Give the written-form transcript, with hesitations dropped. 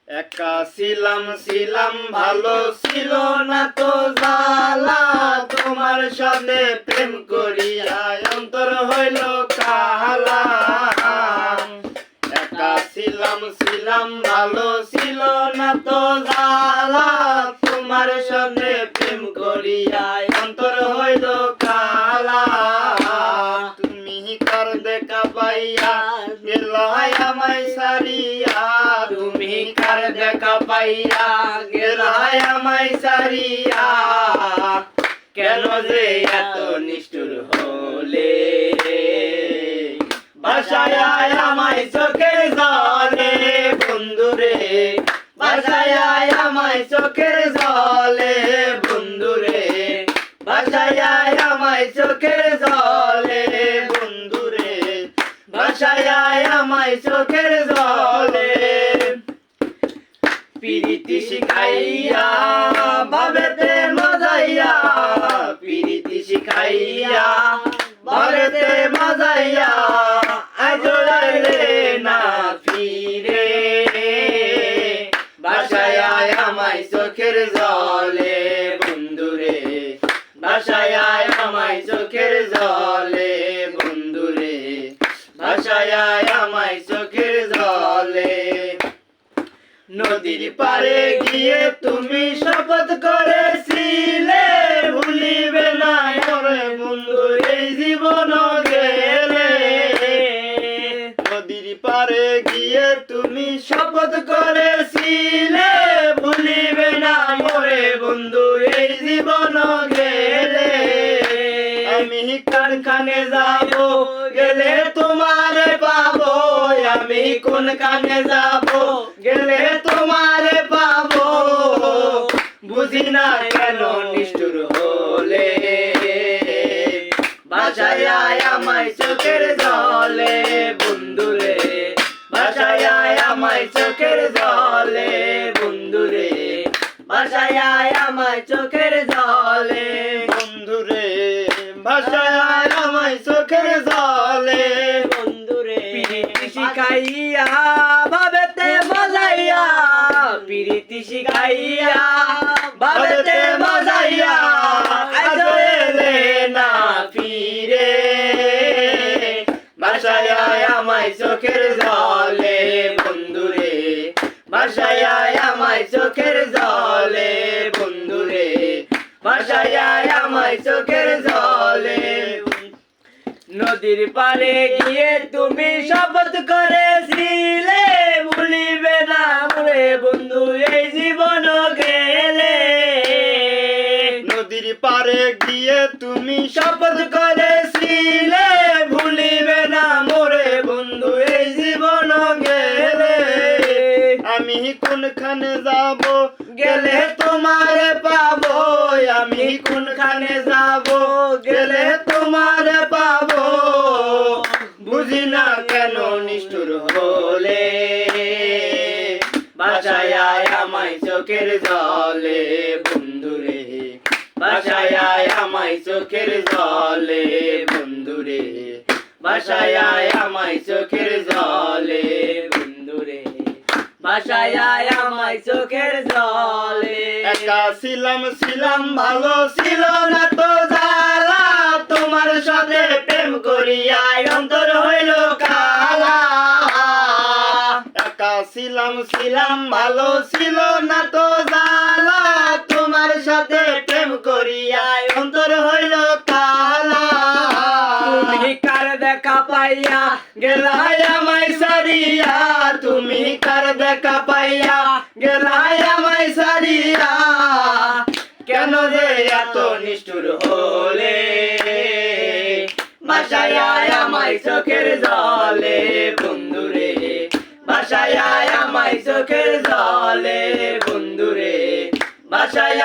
একা ছিলাম ভালো ছিল না তো জ্বালা, তোমার সাথে প্রেম করিয়া অন্তর হইল কালা। একা ছিলাম ভালো ছিল না তো জ্বালা, তোমার সাথে প্রেম করিয়া অন্তর হইল কালা। তুমি কার দেখা পাইয়া গেলাই আমায় সারিয়া, তুমি কার দেখা পাইয়া গেলাই আমায় সারিয়া, কেন যে এত নিষ্ঠুর হলে, বাসায় আমায় চোখের জলে বন্ধুরে, বাসায় আমায় চোখের জলে বন্ধুরে, বাসায় আমায় চোখের জলে বন্ধুরে, বাসায় আমায় চোখের জলে। পিরিতি শিখাইয়া বাবেতে মজাইয়া, পিরিতি শিখাইয়া বাবেতে মজাইয়া, আজ আইলে না ফিরে, বাসায় আমায় চোখের জলে বন্ধুরে, বাসায় আমায় চোখের জলে বন্ধুরে, বাসায় আমায় চোখের জলে। নদীর পারে গিয়ে তুমি শপথ করেছিলে, ভুলিবে না মোরে বন্ধু এই জীবন গেলে। নদীর পারে গিয়ে তুমি শপথ করেছিলে, ভুলিবে না মোরে বন্ধু এই জীবন গেলে। আমি কানখানে যাব গেলে তোমারে পাবো, আমি কোন কানে যাব গেলে তোমারে পাবো, বুঝি না কেন নিষ্ঠুর হলে, বাসায় আমায় চোখের জলে বন্ধুরে, বাসায় আমায় চোখের জলে বন্ধুরে, বাসায় আমায় চোখের জলে বন্ধুরে, বাসায় আমায় চোখের জলে বন্ধুরে। পিরিতি শিখাইয়া বাবেতে মজাইয়া, পিরিতি শিখাইয়া বাবেতে মজাইয়া, আজ এলে না ফিরে, বাসায় আমায় চোখের জলে বন্ধুরে, বাসায় আমায় চোখের জলে বন্ধুরে, বাসায় আমায় চোখের জলে। নদীর পারে গিয়ে তুমি শপথ করেছিলে, ভুলিবে না মোরে বন্ধু এই জীবন গেলে। নদীর পারে গিয়ে তুমি শপথ করেছিলে, ভুলিবে না মোরে বন্ধু এই জীবন গেলে। আমি কোনখানে যাব গেলে তোমারে পাবো, আমি কোনখানে যাব গেলে তোমারে পাবো, বুঝি না কেন নিষ্ঠুর হলে, বাসায় আমায় চোখের জলে বন্ধুরে, বাসায় আমায় চোখের জলে বন্ধুরে, বাসায় আমায় চোখের জলে বন্ধুরে, বাসায় আমায় চোখের জলে। একা ছিলাম ভালো ছিল না তো জ্বালা, তোমার সাথে প্রেম করিয়া অন্তর হইল কালা। একা ছিলাম ভালো ছিল না তো জ্বালা, তোমার সাথে প্রেম করিয়া অন্তর হইল কালা। তুমি কার দেখা পাইয়া গেলাই আমায় সারিয়া, তুমি কার দেখা পাইয়া গেলাই আমায় সারিয়া, কেন যে এত নিষ্ঠুর হলে, বাসায় আমায় চোখের জলে বন্ধুরে, বাসায় আমায় চোখের জলে বন্ধুরে, বাসায়